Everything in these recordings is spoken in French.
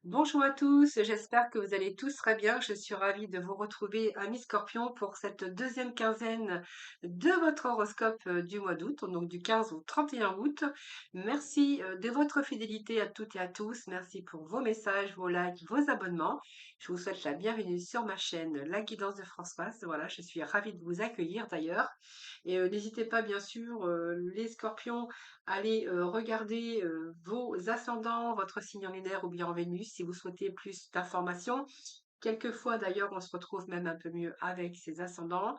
Bonjour à tous, j'espère que vous allez tous très bien. Je suis ravie de vous retrouver, amis Scorpions, pour cette deuxième quinzaine de votre horoscope du mois d'août, donc du 15 au 31 août. Merci de votre fidélité à toutes et à tous. Merci pour vos messages, vos likes, vos abonnements. Je vous souhaite la bienvenue sur ma chaîne La Guidance de Françoise. Voilà, je suis ravie de vous accueillir d'ailleurs. Et n'hésitez pas, bien sûr, les Scorpions, allez regarder vos ascendants, votre signe en lunaire ou bien en Vénus si vous souhaitez plus d'informations. Quelquefois, d'ailleurs, on se retrouve même un peu mieux avec ces ascendants.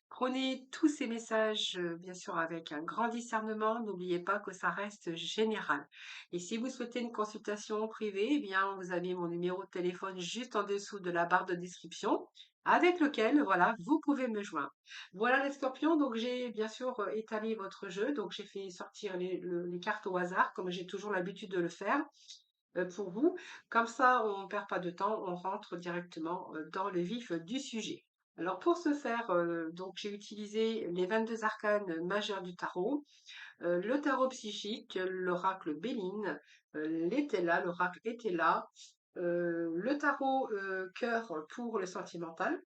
Prenez tous ces messages, bien sûr, avec un grand discernement. N'oubliez pas que ça reste général. Et si vous souhaitez une consultation privée, eh bien, vous avez mon numéro de téléphone juste en dessous de la barre de description, avec lequel, voilà, vous pouvez me joindre. Voilà les scorpions, donc j'ai bien sûr étalé votre jeu, donc j'ai fait sortir les cartes au hasard, comme j'ai toujours l'habitude de le faire pour vous. Comme ça, on ne perd pas de temps, on rentre directement dans le vif du sujet. Alors pour ce faire, donc j'ai utilisé les 22 arcanes majeurs du tarot, le tarot psychique, l'oracle Béline, l'Étela, l'oracle Étela, le tarot cœur pour le sentimental.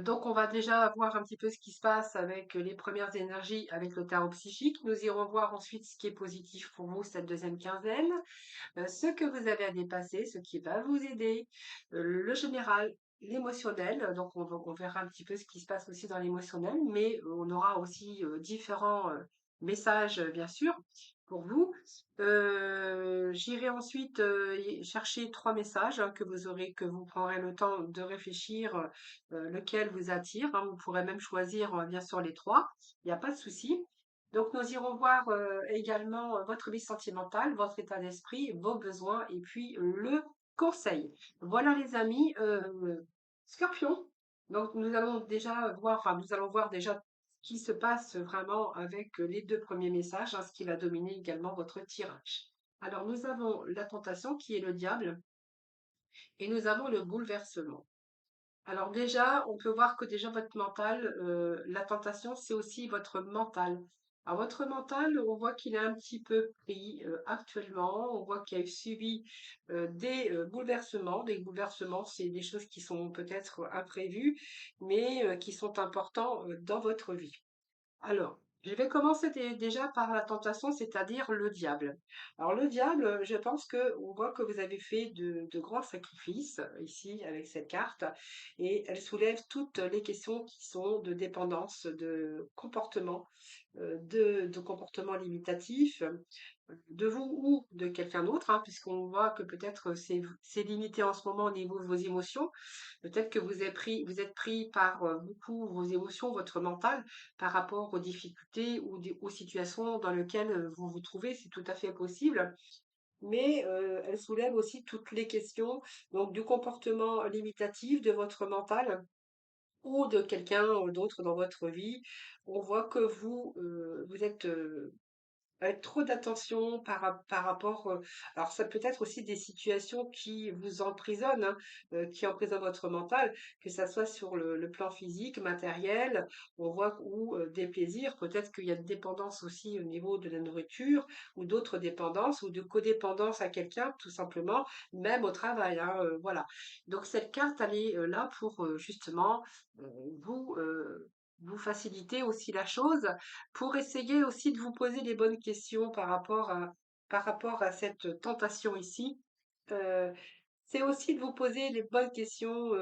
Donc on va déjà voir un petit peu ce qui se passe avec les premières énergies avec le tarot psychique. Nous irons voir ensuite ce qui est positif pour vous cette deuxième quinzaine, ce que vous avez à dépasser, ce qui va vous aider, le général, l'émotionnel. Donc on verra un petit peu ce qui se passe aussi dans l'émotionnel, mais on aura aussi différents messages, bien sûr, pour vous. J'irai ensuite chercher trois messages que vous aurez, que vous prendrez le temps de réfléchir, lequel vous attire, hein. Vous pourrez même choisir bien sûr les trois, il n'y a pas de souci. Donc, nous irons voir également votre vie sentimentale, votre état d'esprit, vos besoins et puis le conseil. Voilà les amis, Scorpion. Donc, nous allons déjà voir, enfin, nous allons voir déjà ce qui se passe vraiment avec les deux premiers messages, hein, ce qui va dominer également votre tirage. Alors, nous avons la tentation qui est le diable et nous avons le bouleversement. Alors déjà, on peut voir que déjà votre mental, la tentation, c'est aussi votre mental. Alors votre mental, on voit qu'il est un petit peu pris actuellement, on voit qu'il y a eu suivi des bouleversements. Des bouleversements, c'est des choses qui sont peut-être imprévues, mais qui sont importants dans votre vie. Alors, je vais commencer déjà par la tentation, c'est-à-dire le diable. Alors, le diable, je pense que on voit que vous avez fait de grands sacrifices ici avec cette carte, et elle soulève toutes les questions qui sont de dépendance, de comportement, de comportement limitatif, de vous ou de quelqu'un d'autre, hein, puisqu'on voit que peut-être c'est limité en ce moment au niveau de vos émotions. Peut-être que vous êtes pris par beaucoup vos émotions, votre mental, par rapport aux difficultés ou aux situations dans lesquelles vous vous trouvez, c'est tout à fait possible. Mais elle soulève aussi toutes les questions donc du comportement limitatif de votre mental ou de quelqu'un d'autre dans votre vie. On voit que vous êtes avec trop d'attention par rapport, alors ça peut être aussi des situations qui vous emprisonnent, hein, qui emprisonnent votre mental, que ça soit sur le plan physique, matériel, on voit ou des plaisirs. Peut-être qu'il y a une dépendance aussi au niveau de la nourriture ou d'autres dépendances ou de codépendance à quelqu'un, tout simplement, même au travail, hein, voilà. Donc cette carte, elle est là pour justement euh, vous, euh, vous faciliter aussi la chose pour essayer aussi de vous poser les bonnes questions par rapport à cette tentation ici. Euh, c'est aussi de vous poser les bonnes questions.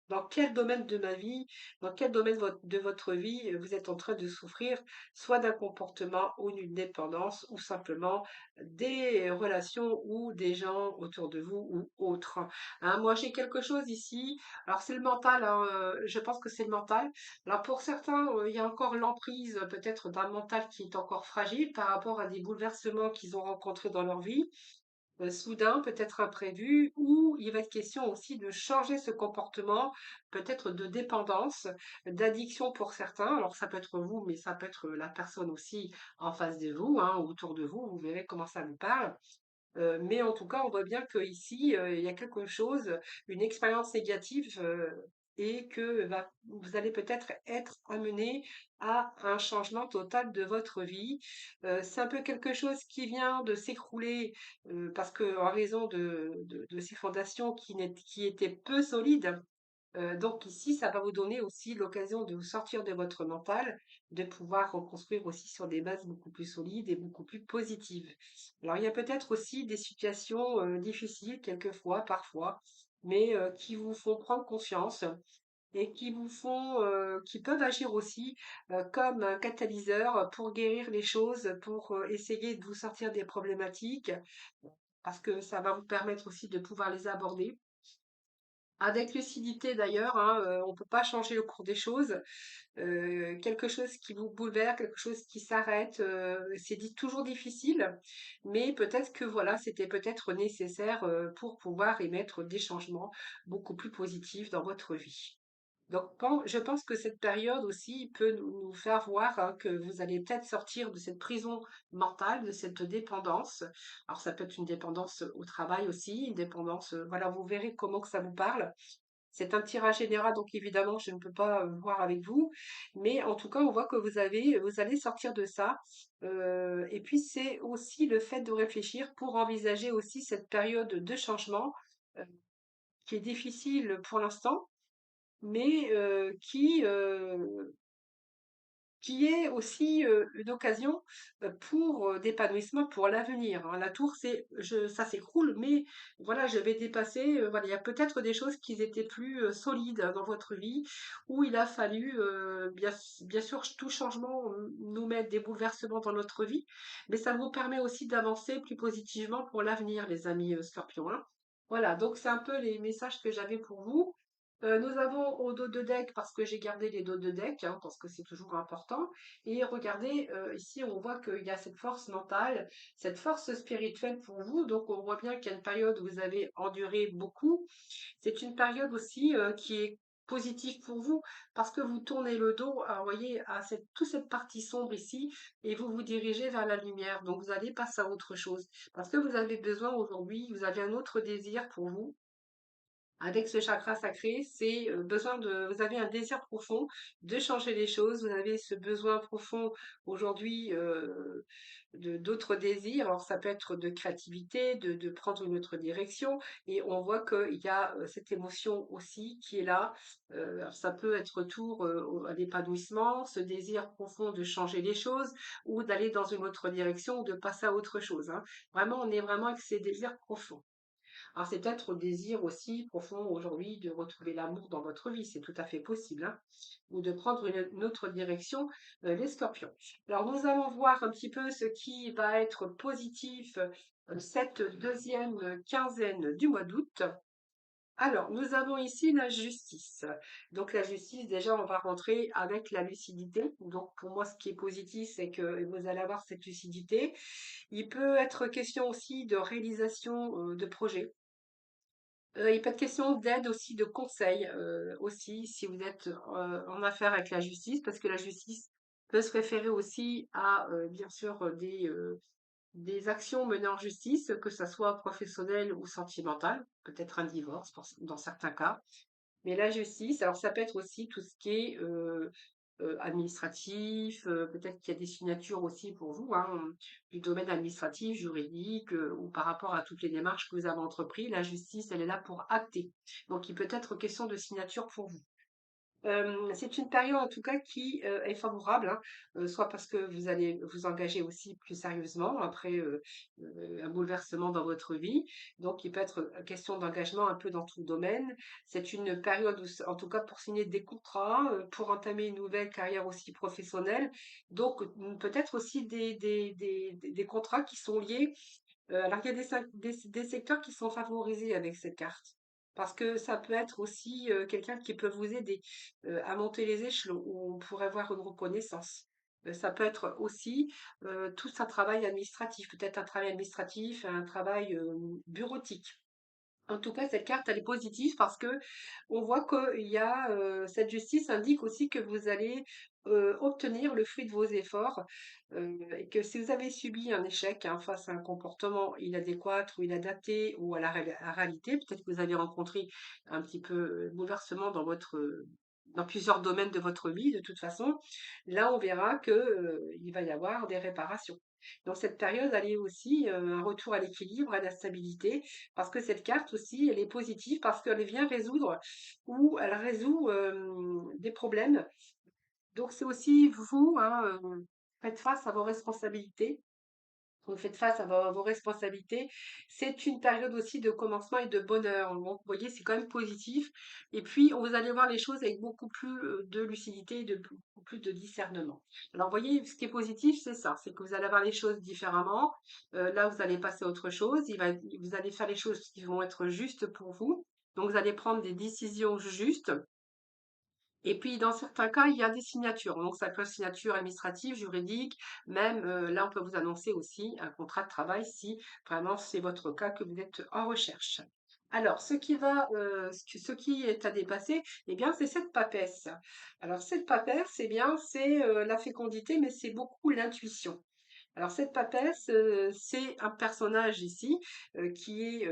Dans quel domaine de ma vie, dans quel domaine de votre vie vous êtes en train de souffrir, soit d'un comportement ou d'une dépendance, ou simplement des relations ou des gens autour de vous ou autres. Hein, moi, j'ai quelque chose ici. Alors, c'est le mental, hein, je pense que c'est le mental. Alors, pour certains, il y a encore l'emprise peut-être d'un mental qui est encore fragile par rapport à des bouleversements qu'ils ont rencontrés dans leur vie soudain, peut-être imprévu, ou il va être question aussi de changer ce comportement, peut-être de dépendance, d'addiction pour certains. Alors ça peut être vous, mais ça peut être la personne aussi en face de vous, hein, autour de vous. Vous verrez comment ça vous parle. Mais en tout cas, on voit bien qu'ici, il y a quelque chose, une expérience négative et que vous allez peut-être être amené à un changement total de votre vie. C'est un peu quelque chose qui vient de s'écrouler parce que en raison de ces fondations qui étaient peu solides, donc ici, ça va vous donner aussi l'occasion de vous sortir de votre mental, de pouvoir reconstruire aussi sur des bases beaucoup plus solides et beaucoup plus positives. Alors, il y a peut-être aussi des situations difficiles, quelquefois, parfois, mais qui vous font prendre conscience et qui peuvent agir aussi comme un catalyseur pour guérir les choses, pour essayer de vous sortir des problématiques, parce que ça va vous permettre aussi de pouvoir les aborder. Avec lucidité d'ailleurs, hein, on ne peut pas changer le cours des choses. Quelque chose qui vous bouleverse, quelque chose qui s'arrête, c'est dit toujours difficile, mais peut-être que voilà, c'était peut-être nécessaire pour pouvoir émettre des changements beaucoup plus positifs dans votre vie. Donc, je pense que cette période aussi peut nous faire voir hein, que vous allez peut-être sortir de cette prison mentale, de cette dépendance. Alors, ça peut être une dépendance au travail aussi, une dépendance, voilà, vous verrez comment que ça vous parle. C'est un tirage général, donc évidemment, je ne peux pas voir avec vous, mais en tout cas, on voit que vous allez sortir de ça. Et puis, c'est aussi le fait de réfléchir pour envisager aussi cette période de changement euh, qui est difficile pour l'instant, mais qui est aussi une occasion pour d'épanouissement pour l'avenir, hein. La tour, ça s'écroule, mais voilà, je vais dépasser. Voilà, il y a peut-être des choses qui étaient plus solides dans votre vie, où il a fallu, bien sûr, tout changement nous met des bouleversements dans notre vie, mais ça vous permet aussi d'avancer plus positivement pour l'avenir, les amis Scorpions, hein. Voilà, donc c'est un peu les messages que j'avais pour vous. Nous avons au dos de deck, parce que j'ai gardé les dos de deck, hein, parce que c'est toujours important. Et regardez, ici, on voit qu'il y a cette force mentale, cette force spirituelle pour vous. Donc, on voit bien qu'il y a une période où vous avez enduré beaucoup. C'est une période aussi qui est positive pour vous, parce que vous tournez le dos, vous voyez, à toute cette partie sombre ici, et vous vous dirigez vers la lumière. Donc, vous allez passer à autre chose, parce que vous avez besoin aujourd'hui, vous avez un autre désir pour vous avec ce chakra sacré, c'est vous avez un désir profond de changer les choses, vous avez ce besoin profond aujourd'hui d'autres désirs, alors ça peut être de créativité, de prendre une autre direction, et on voit qu'il y a cette émotion aussi qui est là. Alors ça peut être retour à l'épanouissement, ce désir profond de changer les choses, ou d'aller dans une autre direction, ou de passer à autre chose, hein. Vraiment, on est vraiment avec ces désirs profonds. Alors, c'est peut-être le désir aussi profond aujourd'hui de retrouver l'amour dans votre vie, c'est tout à fait possible, hein, ou de prendre une autre direction, les scorpions. Alors, nous allons voir un petit peu ce qui va être positif cette deuxième quinzaine du mois d'août. Alors, nous avons ici la justice. Donc, la justice, déjà, on va rentrer avec la lucidité. Donc, pour moi, ce qui est positif, c'est que vous allez avoir cette lucidité. Il peut être question aussi de réalisation de projets. Il peut être question d'aide aussi, de conseils aussi, si vous êtes en affaire avec la justice, parce que la justice peut se référer aussi à, bien sûr, des actions menées en justice, que ça soit professionnelle ou sentimentale, peut-être un divorce dans certains cas. Mais la justice, alors ça peut être aussi tout ce qui est administratif, peut-être qu'il y a des signatures aussi pour vous, hein, du domaine administratif, juridique, ou par rapport à toutes les démarches que vous avez entreprises. La justice, elle est là pour acter. Donc, il peut être question de signature pour vous. C'est une période en tout cas qui est favorable, hein, soit parce que vous allez vous engager aussi plus sérieusement après un bouleversement dans votre vie. Donc, il peut être question d'engagement un peu dans tout le domaine. C'est une période où, en tout cas, pour signer des contrats, pour entamer une nouvelle carrière aussi professionnelle. Donc, peut-être aussi des contrats qui sont liés alors, il y a des secteurs qui sont favorisés avec cette carte. Parce que ça peut être aussi quelqu'un qui peut vous aider à monter les échelons, où on pourrait voir une reconnaissance. Ça peut être aussi tout un travail administratif, peut-être un travail administratif, un travail bureautique. En tout cas, cette carte, elle est positive parce que on voit qu'il y a cette justice indique aussi que vous allez obtenir le fruit de vos efforts et que si vous avez subi un échec hein, face à un comportement inadéquat ou inadapté ou à la réalité, peut-être que vous avez rencontré un petit peu bouleversement dans dans plusieurs domaines de votre vie, de toute façon, là on verra que il va y avoir des réparations. Donc cette période, elle est aussi un retour à l'équilibre, à la stabilité, parce que cette carte aussi, elle est positive parce qu'elle vient résoudre ou elle résout des problèmes. Donc c'est aussi vous, hein, faites face à vos responsabilités. Vous faites face à vos responsabilités. C'est une période aussi de commencement et de bonheur. Donc, vous voyez, c'est quand même positif. Et puis, vous allez voir les choses avec beaucoup plus de lucidité et de beaucoup plus de discernement. Alors, vous voyez, ce qui est positif, c'est ça, c'est que vous allez voir les choses différemment. Là, vous allez passer à autre chose. Vous allez faire les choses qui vont être justes pour vous. Donc, vous allez prendre des décisions justes. Et puis, dans certains cas, il y a des signatures. Donc, ça peut être signature administrative, juridique, même là, on peut vous annoncer aussi un contrat de travail si vraiment c'est votre cas que vous êtes en recherche. Alors, ce qui est à dépasser, eh bien, c'est cette papesse. Alors, cette papesse, eh bien, c'est la fécondité, mais c'est beaucoup l'intuition. Alors, cette papesse, c'est un personnage ici qui est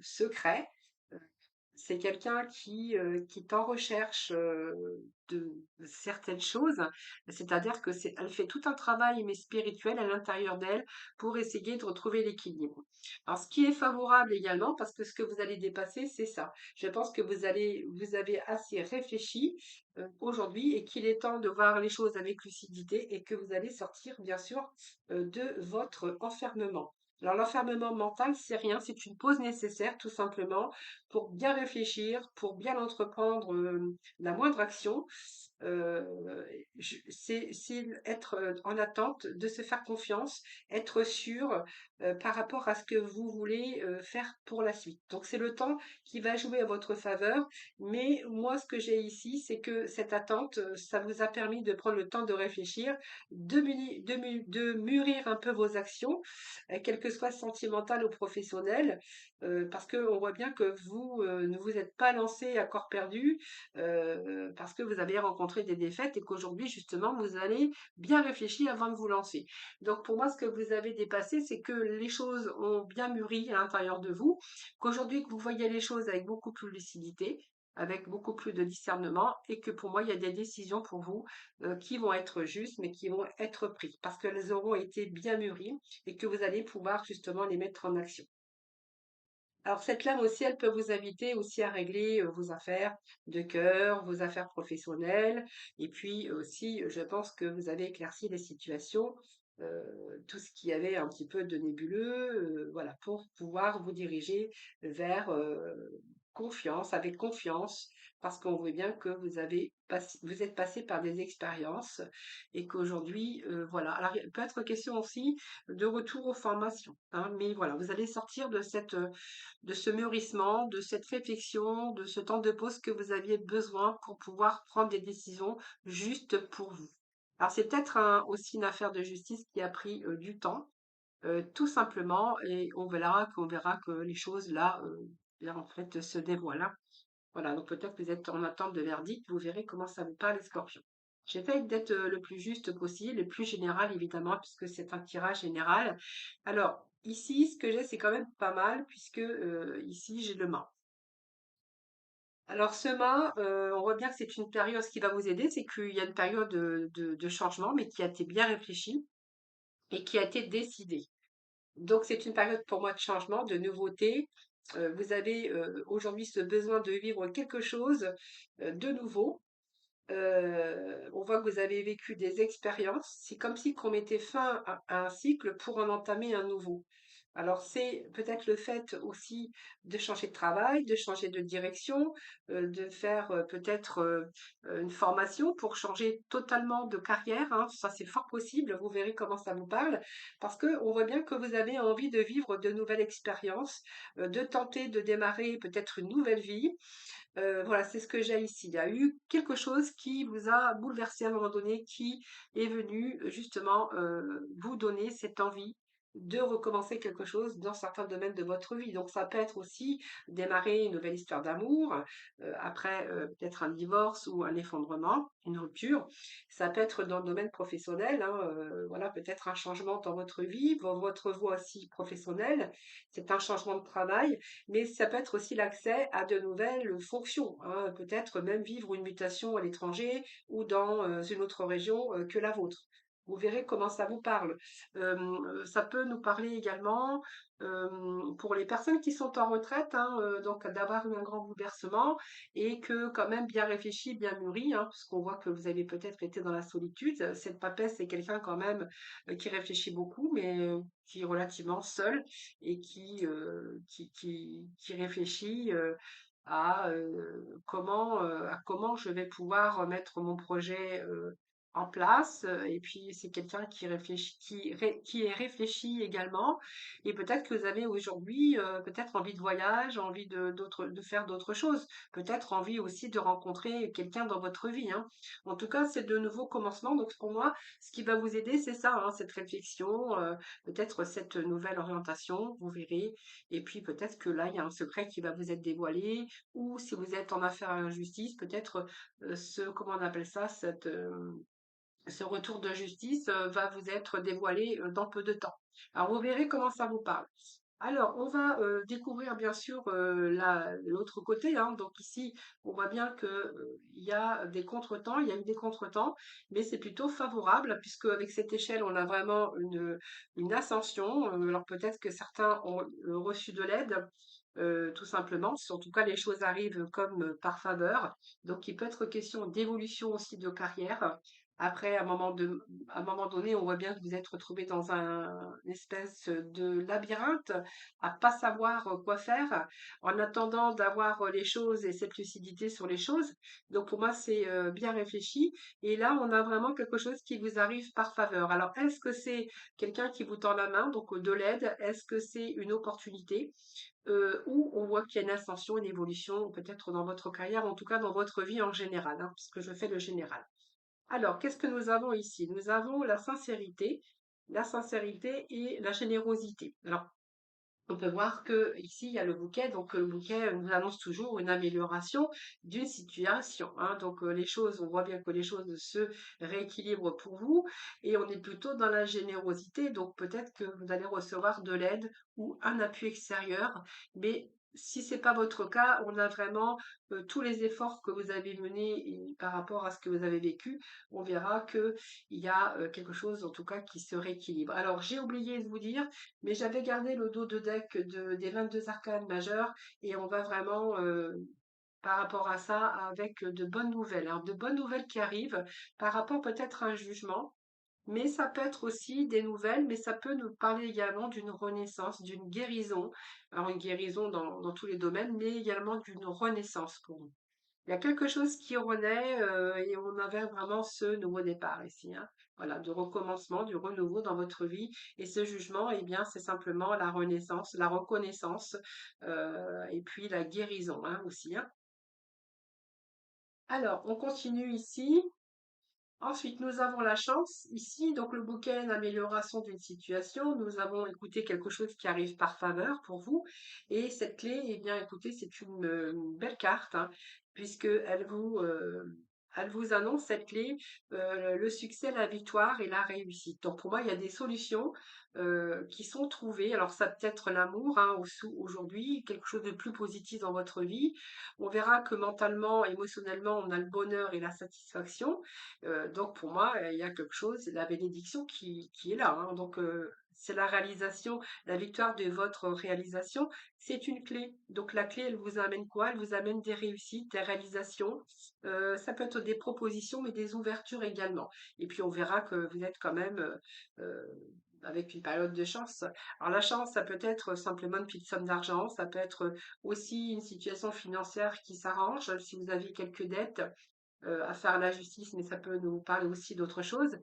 secret, c'est quelqu'un qui est en recherche, de certaines choses, c'est-à-dire que elle fait tout un travail, mais spirituel à l'intérieur d'elle pour essayer de retrouver l'équilibre. Alors ce qui est favorable également, parce que ce que vous allez dépasser, c'est ça. Je pense que vous avez assez réfléchi, aujourd'hui et qu'il est temps de voir les choses avec lucidité et que vous allez sortir bien sûr, de votre enfermement. Alors l'enfermement mental, c'est rien, c'est une pause nécessaire tout simplement pour bien réfléchir, pour bien entreprendre la moindre action. Euh, c'est être en attente, de se faire confiance, être sûr par rapport à ce que vous voulez faire pour la suite. Donc c'est le temps qui va jouer à votre faveur, mais moi ce que j'ai ici, c'est que cette attente, ça vous a permis de prendre le temps de réfléchir, de mûrir un peu vos actions, quelles que soient sentimentales ou professionnelles, parce qu'on voit bien que vous ne vous êtes pas lancé à corps perdu, parce que vous avez rencontré des défaites et qu'aujourd'hui, justement, vous allez bien réfléchir avant de vous lancer. Donc, pour moi, ce que vous avez dépassé, c'est que les choses ont bien mûri à l'intérieur de vous, qu'aujourd'hui, que vous voyez les choses avec beaucoup plus de lucidité, avec beaucoup plus de discernement, et que pour moi, il y a des décisions pour vous qui vont être justes, mais qui vont être prises, parce qu'elles auront été bien mûries et que vous allez pouvoir justement les mettre en action. Alors cette lame aussi, elle peut vous inviter aussi à régler vos affaires de cœur, vos affaires professionnelles, et puis aussi, je pense que vous avez éclairci les situations, tout ce qui avait un petit peu de nébuleux, voilà, pour pouvoir vous diriger vers confiance, avec confiance, parce qu'on voit bien que vous êtes passé par des expériences et qu'aujourd'hui, voilà. Alors il peut être question aussi de retour aux formations, hein, mais voilà, vous allez sortir de ce mûrissement, de cette réflexion, de ce temps de pause que vous aviez besoin pour pouvoir prendre des décisions justes pour vous. Alors c'est peut-être aussi une affaire de justice qui a pris du temps, tout simplement, et on verra que les choses là, bien, en fait, se dévoilent, hein. Voilà, donc peut-être que vous êtes en attente de verdict, vous verrez comment ça vous parle, les scorpions. J'essaye d'être le plus juste possible, le plus général évidemment, puisque c'est un tirage général. Alors, ici, ce que j'ai, c'est quand même pas mal, puisque ici, j'ai le mât. Alors, ce mât, on voit bien que c'est une période, ce qui va vous aider, c'est qu'il y a une période de changement, mais qui a été bien réfléchie et qui a été décidée. Donc, c'est une période pour moi de changement, de nouveauté. Vous avez aujourd'hui ce besoin de vivre quelque chose de nouveau. On voit que vous avez vécu des expériences. C'est comme si qu'on mettait fin à un cycle pour en entamer un nouveau. Alors c'est peut-être le fait aussi de changer de travail, de changer de direction, de faire peut-être une formation pour changer totalement de carrière, hein. Ça c'est fort possible. Vous verrez comment ça vous parle, parce que on voit bien que vous avez envie de vivre de nouvelles expériences, de tenter de démarrer peut-être une nouvelle vie. Voilà, c'est ce que j'ai ici. Il y a eu quelque chose qui vous a bouleversé à un moment donné, qui est venu justement vous donner cette envie. de recommencer quelque chose dans certains domaines de votre vie. Donc ça peut être aussi démarrer une nouvelle histoire d'amour, après peut-être un divorce ou un effondrement, une rupture. Ça peut être dans le domaine professionnel, hein, voilà, peut-être un changement dans votre vie, dans votre voie aussi professionnelle. C'est un changement de travail, mais ça peut être aussi l'accès à de nouvelles fonctions, hein, peut-être même vivre une mutation à l'étranger ou dans une autre région que la vôtre. Vous verrez comment ça vous parle. Ça peut nous parler également pour les personnes qui sont en retraite, hein, donc d'avoir eu un grand bouleversement et que quand même bien réfléchi, bien mûri, hein, puisqu'on voit que vous avez peut-être été dans la solitude. Cette papesse, c'est quelqu'un quand même qui réfléchit beaucoup, mais qui est relativement seul et qui réfléchit à comment je vais pouvoir mettre mon projet en place. Et puis, c'est quelqu'un qui réfléchit, qui est réfléchi également. Et peut-être que vous avez aujourd'hui peut-être envie de voyage, envie de faire d'autres choses. Peut-être envie aussi de rencontrer quelqu'un dans votre vie, hein. En tout cas, c'est de nouveaux commencements. Donc, pour moi, ce qui va vous aider, c'est ça, hein, cette réflexion, peut-être cette nouvelle orientation, vous verrez. Et puis, peut-être que là, il y a un secret qui va vous être dévoilé. Ou si vous êtes en affaires à la justice, peut-être comment on appelle ça, ce retour de justice va vous être dévoilé dans peu de temps. Alors, vous verrez comment ça vous parle. Alors, on va découvrir bien sûr l'autre côté, hein. Donc ici, on voit bien que il y a des contretemps, il y a eu des contretemps, mais c'est plutôt favorable puisque avec cette échelle, on a vraiment une ascension. Alors peut-être que certains ont reçu de l'aide, tout simplement. En tout cas, les choses arrivent comme par faveur. Donc, il peut être question d'évolution aussi de carrière. Après, à un moment donné, on voit bien que vous êtes retrouvé dans une espèce de labyrinthe à pas savoir quoi faire, en attendant d'avoir les choses et cette lucidité sur les choses. Donc pour moi, c'est bien réfléchi. Et là, on a vraiment quelque chose qui vous arrive par faveur. Alors, est-ce que c'est quelqu'un qui vous tend la main, donc de l'aide? Est-ce que c'est une opportunité? Ou on voit qu'il y a une ascension, une évolution, peut-être dans votre carrière, en tout cas dans votre vie en général, hein, puisque je fais le général. Alors, qu'est-ce que nous avons ici? Nous avons la sincérité et la générosité. Alors, on peut voir que ici il y a le bouquet, donc le bouquet nous annonce toujours une amélioration d'une situation, hein. Donc les choses, on voit bien que les choses se rééquilibrent pour vous et on est plutôt dans la générosité. Donc peut-être que vous allez recevoir de l'aide ou un appui extérieur, mais si c'est pas votre cas, on a vraiment tous les efforts que vous avez menés et par rapport à ce que vous avez vécu, on verra que il y a quelque chose en tout cas qui se rééquilibre. Alors j'ai oublié de vous dire, mais j'avais gardé le dos de deck des 22 arcanes majeures et on va vraiment par rapport à ça avec de bonnes nouvelles, hein, de bonnes nouvelles qui arrivent par rapport peut-être à un jugement, mais ça peut être aussi des nouvelles, mais ça peut nous parler également d'une renaissance, d'une guérison. Alors une guérison dans tous les domaines, mais également d'une renaissance pour nous. Il y a quelque chose qui renaît et on avait vraiment ce nouveau départ ici, hein. Voilà, de recommencement, du renouveau dans votre vie. Et ce jugement, eh bien, c'est simplement la renaissance, la reconnaissance et puis la guérison, hein, aussi, hein. Alors, on continue ici. Ensuite, nous avons la chance ici, donc le bouquet, l'amélioration d'une situation. Nous avons écouté quelque chose qui arrive par faveur pour vous. Et cette clé, eh bien, écoutez, c'est une belle carte, hein, puisque elle vous annonce cette clé, le succès, la victoire et la réussite. Donc pour moi, il y a des solutions qui sont trouvées. Alors ça peut être l'amour, hein, aujourd'hui, quelque chose de plus positif dans votre vie. On verra que mentalement, émotionnellement, on a le bonheur et la satisfaction. Donc pour moi, il y a quelque chose, la bénédiction qui est là, hein. Donc c'est la réalisation, la victoire de votre réalisation, c'est une clé. Donc la clé, elle vous amène quoi? Elle vous amène des réussites, des réalisations. Ça peut être des propositions, mais des ouvertures également. Et puis on verra que vous êtes quand même avec une période de chance. Alors la chance, ça peut être simplement une petite somme d'argent, ça peut être aussi une situation financière qui s'arrange si vous avez quelques dettes. à faire la justice, mais ça peut nous parler aussi d'autre chose.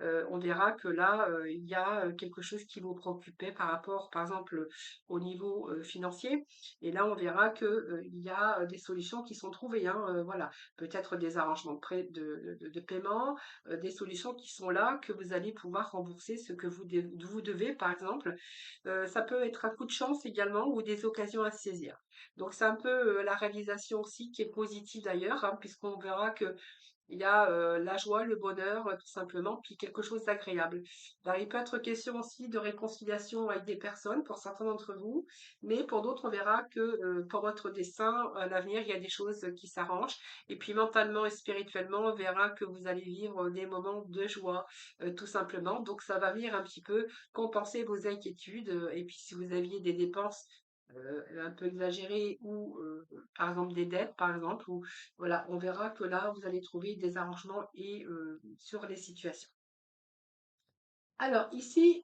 On verra que là, il y a quelque chose qui vous préoccupait par rapport, par exemple, au niveau financier. Et là, on verra que il y a des solutions qui sont trouvées, hein, voilà, peut-être des arrangements de paiement, des solutions qui sont là, que vous allez pouvoir rembourser ce que vous devez, par exemple. Ça peut être un coup de chance également ou des occasions à saisir. Donc c'est un peu la réalisation aussi qui est positive d'ailleurs, hein, puisqu'on verra que il y a la joie, le bonheur, tout simplement, puis quelque chose d'agréable. Alors, il peut être question aussi de réconciliation avec des personnes pour certains d'entre vous, mais pour d'autres, on verra que pour votre destin, à l'avenir, il y a des choses qui s'arrangent. Et puis mentalement et spirituellement, on verra que vous allez vivre des moments de joie, tout simplement. Donc ça va venir un petit peu compenser vos inquiétudes. Et puis si vous aviez des dépenses un peu exagérées ou par exemple des dettes, par exemple, ou voilà, on verra que là, vous allez trouver des arrangements et sur les situations. Alors ici,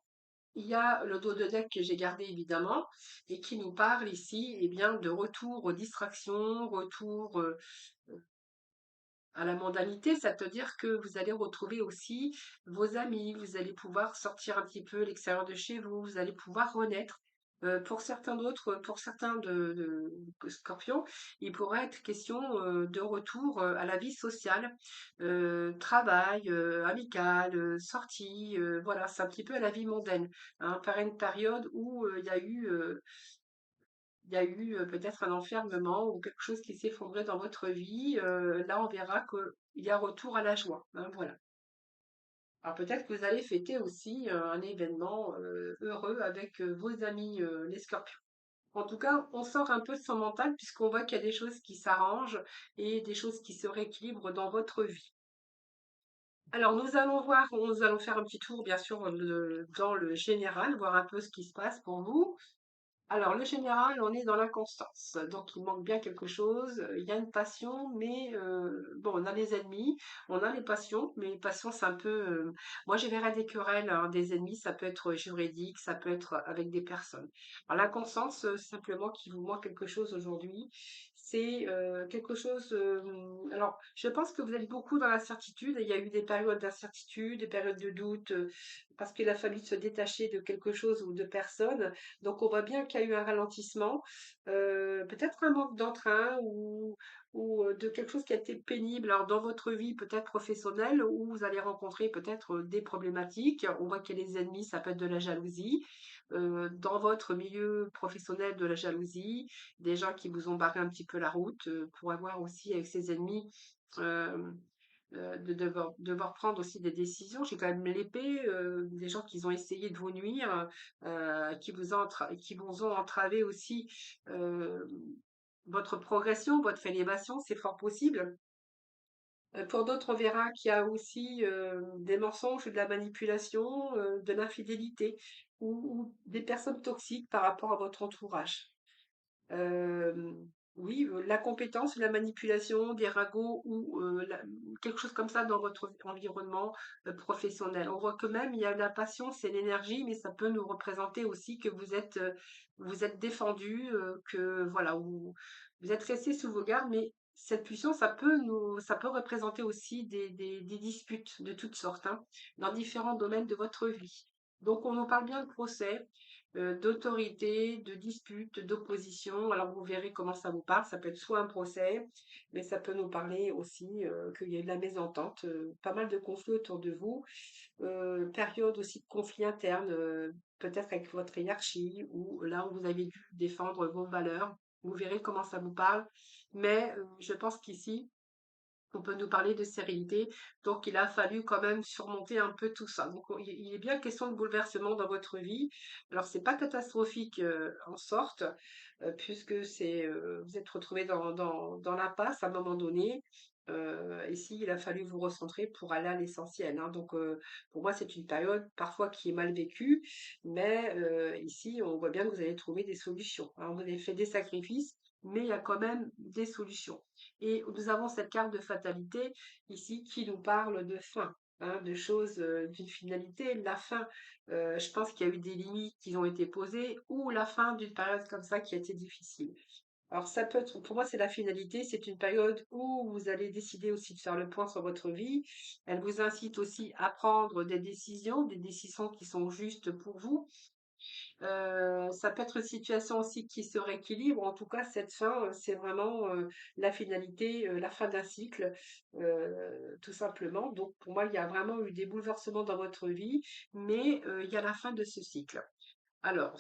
il y a le dos de deck que j'ai gardé évidemment et qui nous parle ici, eh bien, de retour aux distractions, retour à la mondanité, ça veut dire que vous allez retrouver aussi vos amis, vous allez pouvoir sortir un petit peu à l'extérieur de chez vous, vous allez pouvoir renaître. Pour certains d'autres, pour certains de Scorpions, il pourrait être question de retour à la vie sociale, travail, amical, sortie, voilà, c'est un petit peu à la vie mondaine, hein, par une période où il y a eu peut-être un enfermement ou quelque chose qui s'est effondré dans votre vie. Là, on verra qu'il y a retour à la joie, hein, voilà. Alors peut-être que vous allez fêter aussi un événement heureux avec vos amis les scorpions. En tout cas, on sort un peu de son mental puisqu'on voit qu'il y a des choses qui s'arrangent et des choses qui se rééquilibrent dans votre vie. Alors nous allons faire un petit tour bien sûr dans le général, voir un peu ce qui se passe pour vous. Alors, le général, on est dans l'inconstance. Donc, il manque bien quelque chose. Il y a une passion, mais bon, on a les ennemis, on a les passions, mais les passions, c'est un peu. Moi, je verrais des querelles, hein, des ennemis, ça peut être juridique, ça peut être avec des personnes. Alors, l'inconstance, simplement, qui vous manque quelque chose aujourd'hui, c'est quelque chose. Alors, je pense que vous êtes beaucoup dans l'incertitude. Il y a eu des périodes d'incertitude, des périodes de doute, parce qu'il a fallu se détacher de quelque chose ou de personne. Donc on voit bien qu'il y a eu un ralentissement, peut-être un manque d'entrain ou de quelque chose qui a été pénible alors dans votre vie peut-être professionnelle où vous allez rencontrer peut-être des problématiques. On voit qu'il y a les ennemis, ça peut être de la jalousie. Dans votre milieu professionnel, de la jalousie, des gens qui vous ont barré un petit peu la route pour avoir aussi avec ces ennemis. euh, de devoir prendre aussi des décisions. J'ai quand même l'épée, des gens qui ont essayé de vous nuire, qui vous ont entravé aussi euh, votre progression, votre élévation, c'est fort possible. Pour d'autres, on verra qu'il y a aussi des mensonges, de la manipulation, de l'infidélité ou des personnes toxiques par rapport à votre entourage. Oui, la compétence, la manipulation, des ragots ou quelque chose comme ça dans votre environnement professionnel. On voit que même il y a la passion, c'est l'énergie, mais ça peut nous représenter aussi que vous êtes défendu, que voilà, vous êtes resté sous vos gardes, mais cette puissance, ça peut représenter aussi des disputes de toutes sortes, hein, dans différents domaines de votre vie. Donc, on nous parle bien de procès, d'autorité, de dispute, d'opposition. Alors vous verrez comment ça vous parle. Ça peut être soit un procès, mais ça peut nous parler aussi qu'il y a eu de la mésentente, pas mal de conflits autour de vous, période aussi de conflits internes, peut-être avec votre hiérarchie, ou là où vous avez dû défendre vos valeurs. Vous verrez comment ça vous parle. Mais je pense qu'ici, on peut nous parler de sérénité. Donc, il a fallu quand même surmonter un peu tout ça. Donc, il est bien question de bouleversement dans votre vie. Alors, c'est pas catastrophique en sorte, puisque vous êtes retrouvé dans l'impasse à un moment donné. Ici, il a fallu vous recentrer pour aller à l'essentiel, hein. Donc, pour moi, c'est une période parfois qui est mal vécue, mais ici, on voit bien que vous allez trouver des solutions, hein. Vous avez fait des sacrifices, mais il y a quand même des solutions. Et nous avons cette carte de fatalité ici qui nous parle de fin, hein, de choses, d'une finalité, la fin. Je pense qu'il y a eu des limites qui ont été posées ou la fin d'une période comme ça qui a été difficile. Alors ça peut être, pour moi, c'est la finalité. C'est une période où vous allez décider aussi de faire le point sur votre vie. Elle vous incite aussi à prendre des décisions qui sont justes pour vous. Ça peut être une situation aussi qui se rééquilibre. En tout cas, cette fin, c'est vraiment la finalité, la fin d'un cycle, tout simplement. Donc, pour moi, il y a vraiment eu des bouleversements dans votre vie, mais il y a la fin de ce cycle. Alors,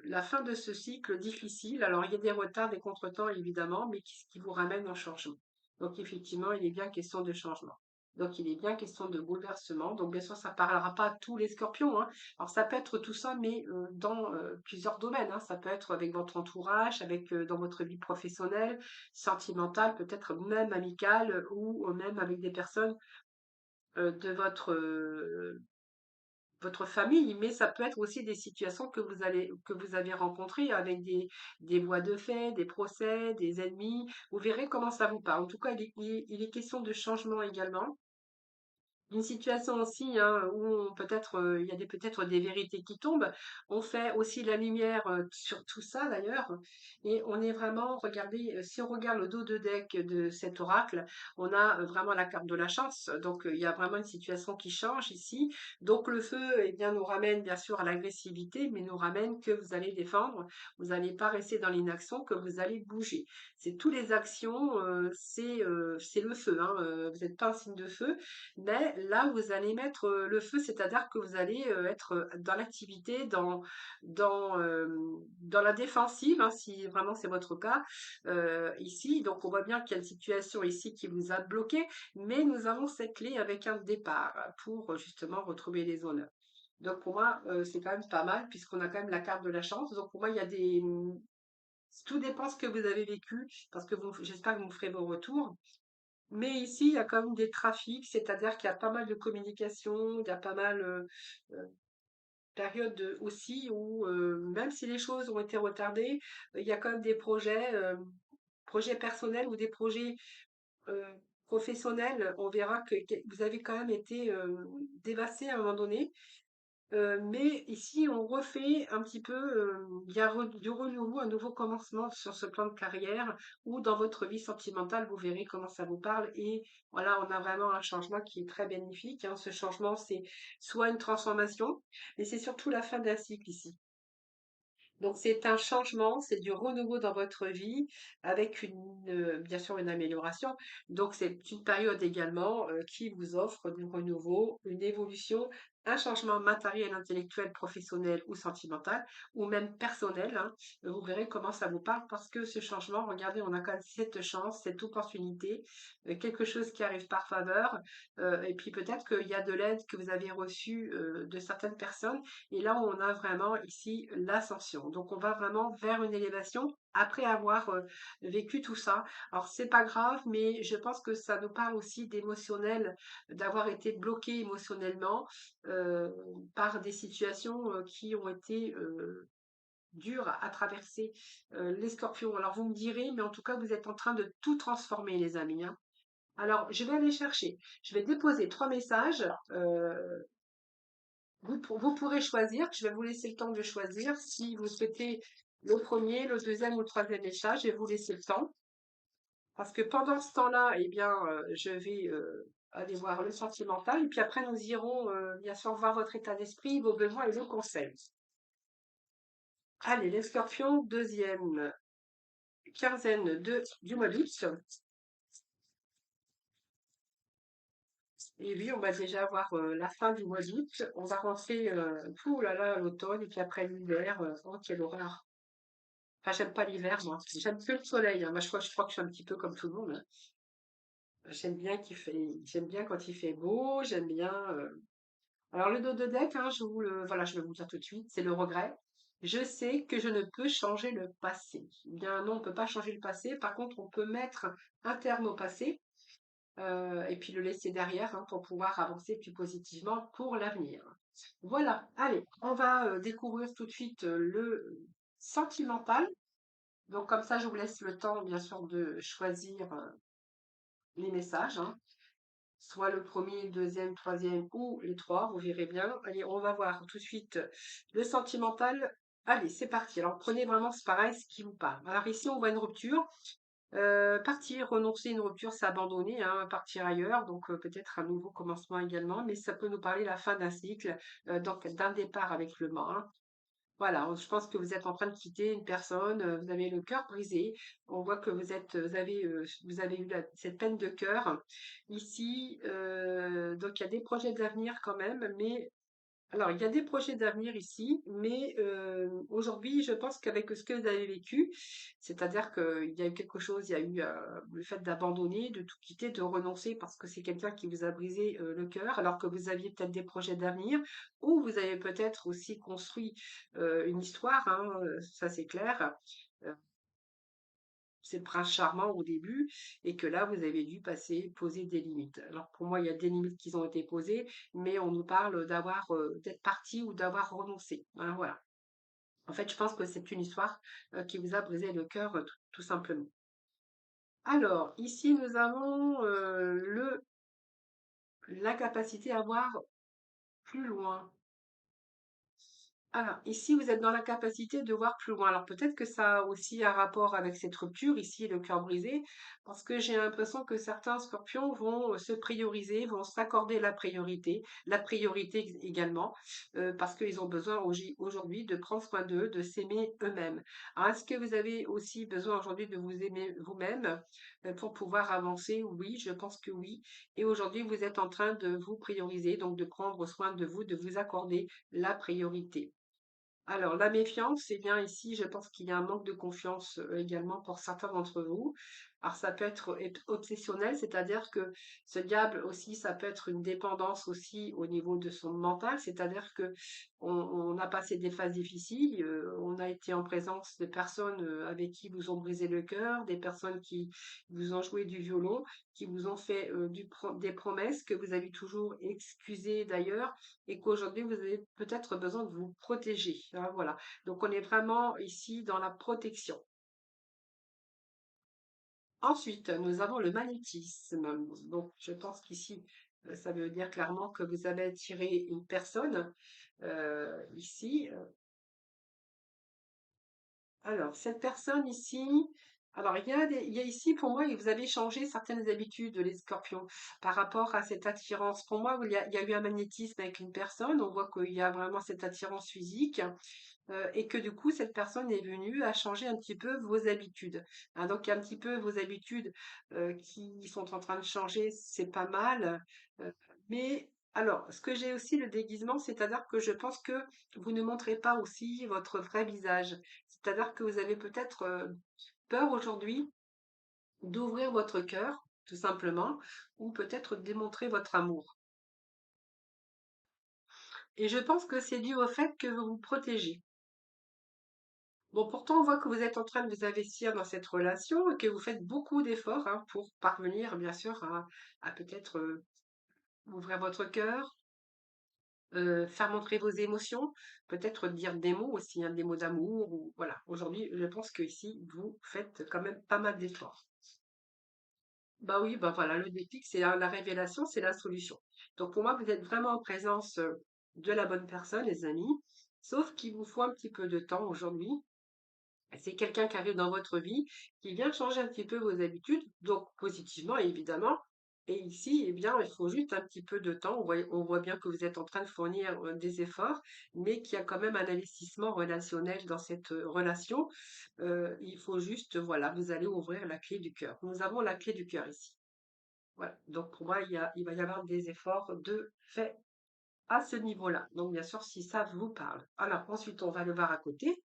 la fin de ce cycle difficile, alors il y a des retards, des contretemps évidemment, mais qui vous ramènent au changement. Donc, effectivement, il est bien question de changement. Donc, il est bien question de bouleversement. Donc, bien sûr, ça ne parlera pas à tous les scorpions, hein. Alors, ça peut être tout ça, mais dans plusieurs domaines, hein. Ça peut être avec votre entourage, dans votre vie professionnelle, sentimentale, peut-être même amicale, ou même avec des personnes de votre famille, mais ça peut être aussi des situations que vous avez rencontrées avec des voies de fait, des procès, des ennemis. Vous verrez comment ça vous parle. En tout cas, il est question de changement également. Une situation aussi, hein, où peut-être il y a peut-être des vérités qui tombent. On fait aussi la lumière sur tout ça d'ailleurs, et on est vraiment, regardez, si on regarde le dos de deck de cet oracle, on a vraiment la carte de la chance. Donc il y a vraiment une situation qui change ici. Donc le feu, eh bien, nous ramène bien sûr à l'agressivité, mais nous ramène que vous allez défendre, vous n'allez pas rester dans l'inaction, que vous allez bouger. C'est toutes les actions, c'est le feu, hein, vous n'êtes pas un signe de feu. Mais là, vous allez mettre le feu, c'est-à-dire que vous allez être dans l'activité, dans la défensive, hein, si vraiment c'est votre cas ici. Donc, on voit bien qu'il y a une situation ici qui vous a bloqué, mais nous avons cette clé avec un départ pour justement retrouver les honneurs. Donc, pour moi, c'est quand même pas mal, puisqu'on a quand même la carte de la chance. Donc, pour moi, il y a tout dépend ce que vous avez vécu, parce que j'espère que vous me ferez vos retours. Mais ici, il y a quand même des trafics, c'est-à-dire qu'il y a pas mal de communication, il y a pas mal périodes aussi où, même si les choses ont été retardées, il y a quand même des projets personnels ou des projets euh, professionnels. On verra que vous avez quand même été dévasté à un moment donné. Mais ici, on refait un petit peu, il y a du renouveau, un nouveau commencement sur ce plan de carrière ou dans votre vie sentimentale, vous verrez comment ça vous parle. Et voilà, on a vraiment un changement qui est très bénéfique, hein. Ce changement, c'est soit une transformation, mais c'est surtout la fin d'un cycle ici. Donc c'est un changement, c'est du renouveau dans votre vie avec bien sûr une amélioration. Donc c'est une période également qui vous offre du renouveau, une évolution, un changement matériel, intellectuel, professionnel ou sentimental, ou même personnel, hein. Vous verrez comment ça vous parle parce que ce changement, regardez, on a quand même cette chance, cette opportunité, quelque chose qui arrive par faveur, et puis peut-être qu'il y a de l'aide que vous avez reçue de certaines personnes et là, on a vraiment ici l'ascension. Donc, on va vraiment vers une élévation après avoir vécu tout ça. Alors, c'est pas grave, mais je pense que ça nous parle aussi d'émotionnel, d'avoir été bloqué émotionnellement euh, par des situations qui ont été dures à traverser les scorpions. Alors, vous me direz, mais en tout cas, vous êtes en train de tout transformer, les amis, hein. Alors, je vais aller chercher. Je vais déposer 3 messages. Vous pourrez choisir, je vais vous laisser le temps de choisir si vous souhaitez le premier, le deuxième ou le troisième message, je vais vous laisser le temps. Parce que pendant ce temps-là, eh bien, je vais aller voir le sentimental et puis après nous irons bien sûr voir votre état d'esprit, vos besoins et vos conseils. Allez, les scorpions, deuxième quinzaine du mois d'août. Et oui, on va déjà voir la fin du mois d'août. On va rentrer, tout là là, l'automne et puis après l'hiver. Oh, quelle horreur! Enfin, j'aime pas l'hiver, moi. J'aime que le soleil, hein. Moi, je crois que je suis un petit peu comme tout le monde, hein. J'aime bien quand il fait beau, j'aime bien. Alors, le dos de deck, hein, voilà, je vais vous le dire tout de suite, c'est le regret. Je sais que je ne peux changer le passé. Bien, non, on ne peut pas changer le passé. Par contre, on peut mettre un terme au passé, et puis le laisser derrière, hein, pour pouvoir avancer plus positivement pour l'avenir. Voilà, allez, on va découvrir tout de suite le sentimental. Donc comme ça, je vous laisse le temps, bien sûr, de choisir les messages, hein. Soit le premier, le deuxième, troisième ou les trois, vous verrez bien. Allez, on va voir tout de suite le sentimental Allez, c'est parti. Alors, prenez vraiment, c'est pareil, ce qui vous parle. Alors ici, on voit une rupture. Partir, renoncer, une rupture, c'est abandonner, hein, partir ailleurs, donc peut-être un nouveau commencement également, mais ça peut nous parler de la fin d'un cycle, donc d'un départ avec le mort, hein. Voilà, je pense que vous êtes en train de quitter une personne, vous avez le cœur brisé. On voit que vous avez eu cette peine de cœur. Ici, donc il y a des projets d'avenir quand même, mais alors, il y a des projets d'avenir ici, mais aujourd'hui, je pense qu'avec ce que vous avez vécu, c'est-à-dire qu'il y a eu quelque chose, il y a eu le fait d'abandonner, de tout quitter, de renoncer parce que c'est quelqu'un qui vous a brisé le cœur, alors que vous aviez peut-être des projets d'avenir, ou vous avez peut-être aussi construit une histoire, hein, ça c'est clair. Euh, c'est le prince charmant au début et que là, vous avez dû poser des limites. Alors pour moi, il y a des limites qui ont été posées, mais on nous parle d'être parti ou d'avoir renoncé, hein, voilà. En fait, je pense que c'est une histoire qui vous a brisé le cœur, tout simplement. Alors, ici, nous avons l'incapacité à voir plus loin. Alors, ici, vous êtes dans la capacité de voir plus loin. Alors, peut-être que ça a aussi un rapport avec cette rupture, ici, le cœur brisé, parce que j'ai l'impression que certains scorpions vont se prioriser, vont s'accorder la priorité également, parce qu'ils ont besoin aujourd'hui de prendre soin d'eux, de s'aimer eux-mêmes. Alors, est-ce que vous avez aussi besoin aujourd'hui de vous aimer vous-même pour pouvoir avancer? Oui, je pense que oui. Et aujourd'hui, vous êtes en train de vous prioriser, donc de prendre soin de vous, de vous accorder la priorité. Alors, la méfiance, eh bien, ici, je pense qu'il y a un manque de confiance également pour certains d'entre vous. Alors, ça peut être obsessionnel, c'est-à-dire que ce diable aussi, ça peut être une dépendance aussi au niveau de son mental, c'est-à-dire que on a passé des phases difficiles, on a été en présence de personnes avec qui vous ont brisé le cœur, des personnes qui vous ont joué du violon, qui vous ont fait des promesses que vous avez toujours excusées d'ailleurs et qu'aujourd'hui vous avez peut-être besoin de vous protéger, hein, voilà. Donc on est vraiment ici dans la protection. Ensuite, nous avons le magnétisme. Donc je pense qu'ici, ça veut dire clairement que vous avez attiré une personne ici. Alors, cette personne ici, alors il y a ici, pour moi, vous avez changé certaines habitudes, les scorpions, par rapport à cette attirance. Pour moi, il y a eu un magnétisme avec une personne, on voit qu'il y a vraiment cette attirance physique, et que du coup, cette personne est venue à changer un petit peu vos habitudes, hein. Donc, il y a un petit peu vos habitudes qui sont en train de changer, c'est pas mal. euh, mais alors, ce que j'ai aussi le déguisement, c'est-à-dire que je pense que vous ne montrez pas aussi votre vrai visage. C'est-à-dire que vous avez peut-être peur aujourd'hui d'ouvrir votre cœur, tout simplement, ou peut-être de démontrer votre amour. Et je pense que c'est dû au fait que vous vous protégez. Bon, pourtant, on voit que vous êtes en train de vous investir dans cette relation et que vous faites beaucoup d'efforts hein, pour parvenir, bien sûr, à peut-être ouvrir votre cœur, faire montrer vos émotions, peut-être dire des mots aussi, hein, des mots d'amour. Ou voilà. Aujourd'hui, je pense que ici, vous faites quand même pas mal d'efforts. Bah oui, bah voilà, le déclic, c'est la révélation, c'est la solution. Donc pour moi, vous êtes vraiment en présence de la bonne personne, les amis. Sauf qu'il vous faut un petit peu de temps aujourd'hui. C'est quelqu'un qui arrive dans votre vie, qui vient changer un petit peu vos habitudes, donc positivement évidemment. Et ici, eh bien, il faut juste un petit peu de temps. On voit bien que vous êtes en train de fournir des efforts, mais qu'il y a quand même un investissement relationnel dans cette relation. Il faut juste, voilà, vous allez ouvrir la clé du cœur. Nous avons la clé du cœur ici. Voilà. Donc pour moi, il va y avoir des efforts de fait à ce niveau-là. Donc bien sûr, si ça vous parle. Alors ensuite, on va le voir à côté.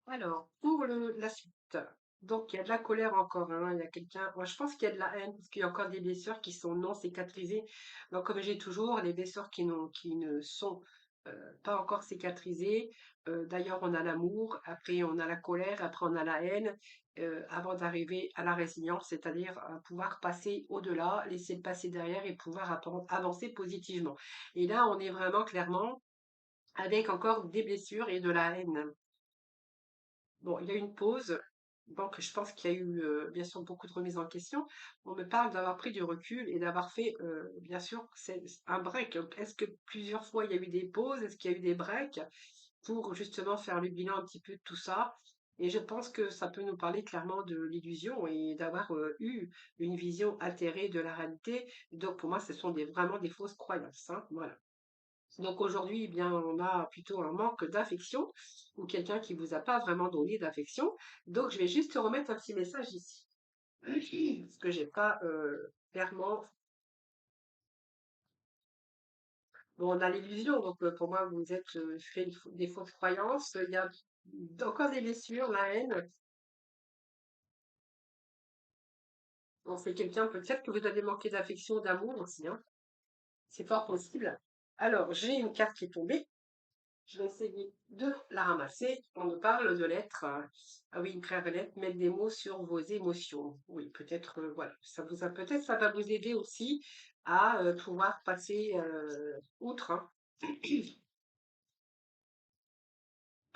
Alors, pour la suite, donc il y a de la colère encore, hein, il y a quelqu'un, moi je pense qu'il y a de la haine, parce qu'il y a encore des blessures qui sont non cicatrisées. Donc comme j'ai toujours, les blessures qui ne sont pas encore cicatrisées, d'ailleurs on a l'amour, après on a la colère, après on a la haine, avant d'arriver à la résilience, c'est-à-dire à pouvoir passer au-delà, laisser le passé derrière et pouvoir avancer positivement. Et là, on est vraiment clairement avec encore des blessures et de la haine. Bon, il y a eu une pause, donc je pense qu'il y a eu bien sûr beaucoup de remises en question. On me parle d'avoir pris du recul et d'avoir fait bien sûr un break. Est-ce que plusieurs fois il y a eu des pauses? Est-ce qu'il y a eu des breaks? pour justement faire le bilan un petit peu de tout ça. Et je pense que ça peut nous parler clairement de l'illusion et d'avoir eu une vision altérée de la réalité. Donc pour moi, ce sont vraiment des fausses croyances, hein, voilà. Donc aujourd'hui, eh bien, on a plutôt un manque d'affection ou quelqu'un qui vous a pas vraiment donné d'affection. Donc je vais juste remettre un petit message ici. Parce que j'ai pas clairement. Bon, on a l'illusion, donc pour moi, vous êtes fait des fausses croyances. Il y a encore des blessures, la haine. Bon, c'est quelqu'un, peut-être que vous avez manqué d'affection, d'amour aussi, hein. C'est fort possible. Alors, j'ai une carte qui est tombée. Je vais essayer de la ramasser. On nous parle de l'être. Ah oui, une claire lettre, mettre des mots sur vos émotions. Oui, peut-être, voilà. Peut-être ça va vous aider aussi à pouvoir passer outre, hein.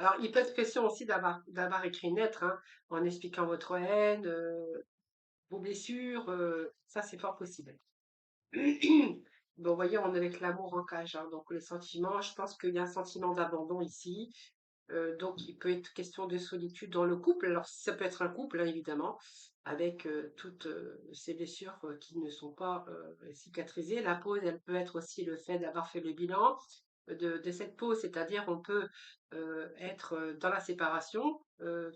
Alors, il peut être question aussi d'avoir écrit une lettre, hein, en expliquant votre haine, vos blessures, ça c'est fort possible. Bon, vous voyez, on est avec l'amour en cage, hein, donc le sentiment, je pense qu'il y a un sentiment d'abandon ici. Donc, il peut être question de solitude dans le couple. Alors, ça peut être un couple, hein, évidemment, avec toutes ces blessures qui ne sont pas cicatrisées. La pause, elle peut être aussi le fait d'avoir fait le bilan de cette pause, c'est-à-dire on peut être dans la séparation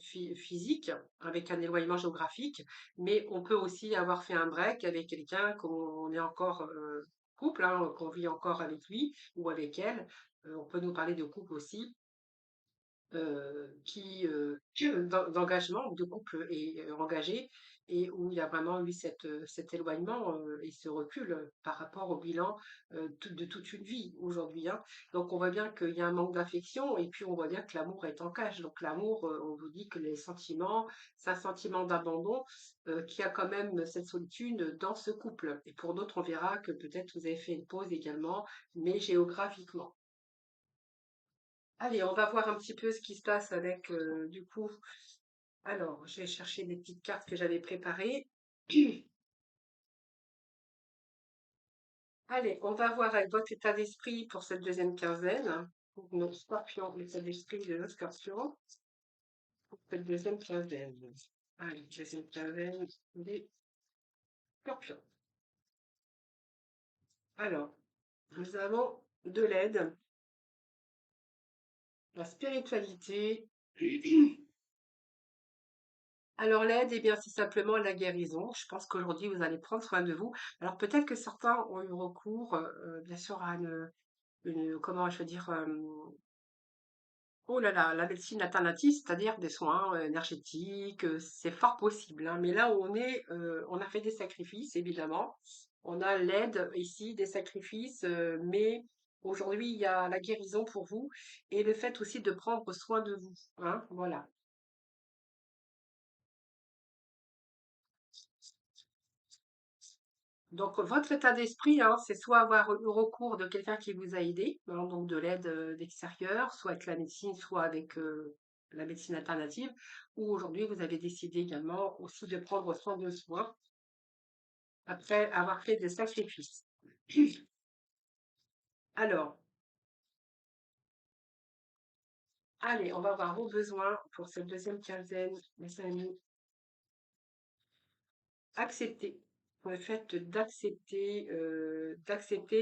physique, avec un éloignement géographique, mais on peut aussi avoir fait un break avec quelqu'un qu'on est encore couple, hein, qu'on vit encore avec lui ou avec elle. On peut nous parler de couple aussi d'engagement, de couple engagé, et où il y a vraiment eu cet éloignement et ce recul par rapport au bilan de toute une vie aujourd'hui, hein. Donc on voit bien qu'il y a un manque d'affection et puis on voit bien que l'amour est en cage. Donc l'amour, on vous dit que les sentiments, c'est un sentiment d'abandon qui a quand même cette solitude dans ce couple. Et pour d'autres, on verra que peut-être vous avez fait une pause également, mais géographiquement. Allez, on va voir un petit peu ce qui se passe avec, du coup. Alors, je vais chercher des petites cartes que j'avais préparées. Allez, on va voir avec votre état d'esprit pour cette deuxième quinzaine. Pour nos scorpions, l'état d'esprit de nos scorpions pour cette deuxième quinzaine. Allez, deuxième quinzaine des scorpions. Alors, nous avons de l'aide, la spiritualité. Alors l'aide, eh bien, c'est simplement la guérison. Je pense qu'aujourd'hui, vous allez prendre soin de vous. Alors peut-être que certains ont eu recours, bien sûr, à comment je veux dire, oh là là, la médecine alternative, c'est-à-dire des soins énergétiques, c'est fort possible, hein. Mais là où on est, on a fait des sacrifices, évidemment. On a l'aide ici, des sacrifices, mais aujourd'hui, il y a la guérison pour vous et le fait aussi de prendre soin de vous, hein, voilà. Donc, votre état d'esprit, hein, c'est soit avoir eu recours de quelqu'un qui vous a aidé, hein, donc de l'aide d'extérieur, soit avec la médecine, soit avec la médecine alternative, ou aujourd'hui vous avez décidé également aussi de prendre soin de soi après avoir fait des sacrifices. Alors, allez, on va voir vos besoins pour cette deuxième quinzaine, mes amis. Accepter. Le fait d'accepter,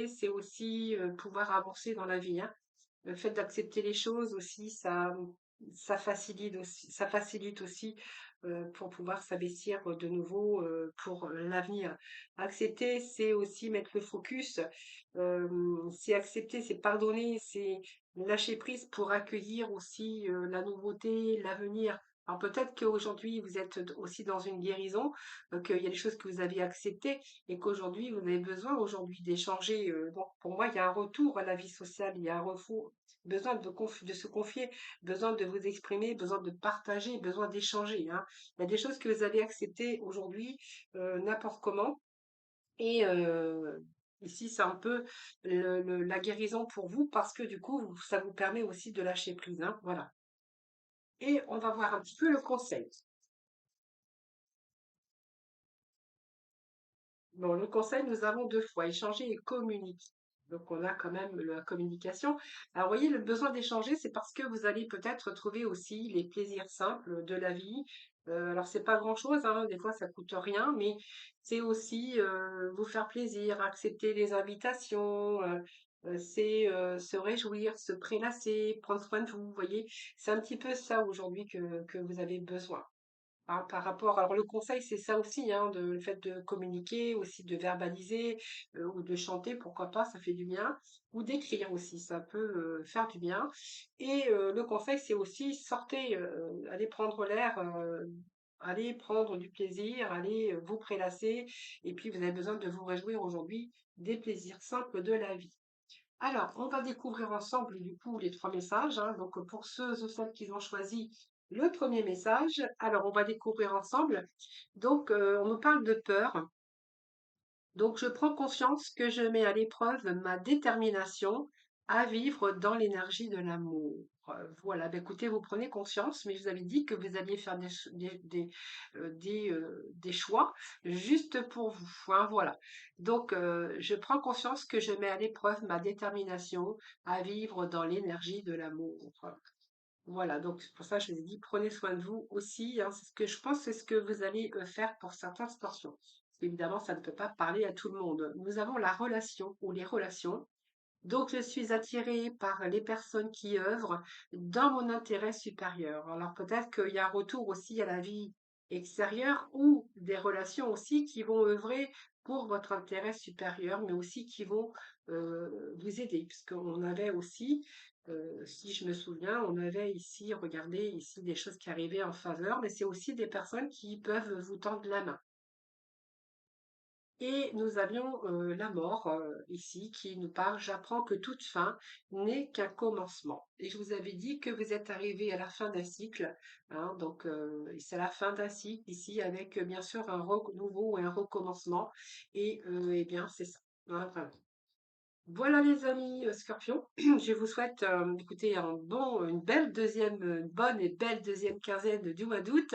c'est aussi pouvoir avancer dans la vie, hein. Le fait d'accepter les choses aussi, ça facilite aussi pour pouvoir s'investir de nouveau pour l'avenir. Accepter, c'est aussi mettre le focus. C'est accepter, c'est pardonner, c'est lâcher prise pour accueillir aussi la nouveauté, l'avenir. Alors peut-être qu'aujourd'hui vous êtes aussi dans une guérison, qu'il y a des choses que vous avez acceptées et qu'aujourd'hui vous avez besoin aujourd'hui d'échanger. Donc pour moi, il y a un retour à la vie sociale, il y a un retour, besoin de se confier, besoin de vous exprimer, besoin de partager, besoin d'échanger, hein. Il y a des choses que vous avez acceptées aujourd'hui, n'importe comment. Et ici, c'est un peu la guérison pour vous parce que du coup, ça vous permet aussi de lâcher prise, hein, voilà. Et on va voir un petit peu le conseil. Bon, le conseil, nous avons deux fois, échanger et communiquer. Donc on a quand même la communication. Alors vous voyez, le besoin d'échanger, c'est parce que vous allez peut-être trouver aussi les plaisirs simples de la vie. Alors c'est pas grand-chose, hein, des fois ça coûte rien, mais c'est aussi vous faire plaisir, accepter les invitations, c'est se réjouir, se prélasser, prendre soin de vous. Vous voyez, c'est un petit peu ça aujourd'hui que vous avez besoin. Hein, par rapport, alors le conseil, c'est ça aussi, hein, le fait de communiquer, aussi de verbaliser ou de chanter, pourquoi pas, ça fait du bien, ou d'écrire aussi, ça peut faire du bien. Et le conseil, c'est aussi sortez, allez prendre l'air, allez prendre du plaisir, allez vous prélasser, et puis vous avez besoin de vous réjouir aujourd'hui des plaisirs simples de la vie. Alors, on va découvrir ensemble du coup les trois messages, hein. Donc, pour ceux ou celles qui ont choisi le premier message, alors on va découvrir ensemble. Donc, on nous parle de peur. Donc, je prends conscience que je mets à l'épreuve ma détermination à vivre dans l'énergie de l'amour. Voilà, ben, écoutez, vous prenez conscience, mais je vous avais dit que vous alliez faire des choix juste pour vous, hein, voilà. Donc, je prends conscience que je mets à l'épreuve ma détermination à vivre dans l'énergie de l'amour. Voilà, donc c'est pour ça que je vous ai dit, prenez soin de vous aussi, hein, c'est ce que je pense, c'est ce que vous allez faire pour certaines portions. Évidemment, ça ne peut pas parler à tout le monde. Nous avons la relation ou les relations. Donc, je suis attirée par les personnes qui œuvrent dans mon intérêt supérieur. Alors, peut-être qu'il y a un retour aussi à la vie extérieure ou des relations aussi qui vont œuvrer pour votre intérêt supérieur, mais aussi qui vont vous aider, puisqu'on avait aussi, si je me souviens, on avait ici, regardez, ici des choses qui arrivaient en faveur, mais c'est aussi des personnes qui peuvent vous tendre la main. Et nous avions la mort ici qui nous parle, j'apprends que toute fin n'est qu'un commencement. Et je vous avais dit que vous êtes arrivé à la fin d'un cycle, hein, donc c'est la fin d'un cycle ici avec bien sûr un renouveau et un recommencement. Et eh bien c'est ça, hein, vraiment. Voilà les amis Scorpions, je vous souhaite écoutez une belle deuxième, une bonne et belle deuxième quinzaine du mois d'août.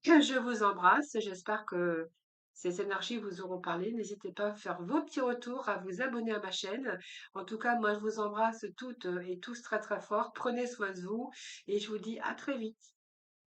Je vous embrasse. J'espère que ces énergies vous auront parlé. N'hésitez pas à faire vos petits retours, à vous abonner à ma chaîne. En tout cas, moi, je vous embrasse toutes et tous très très fort. Prenez soin de vous et je vous dis à très vite.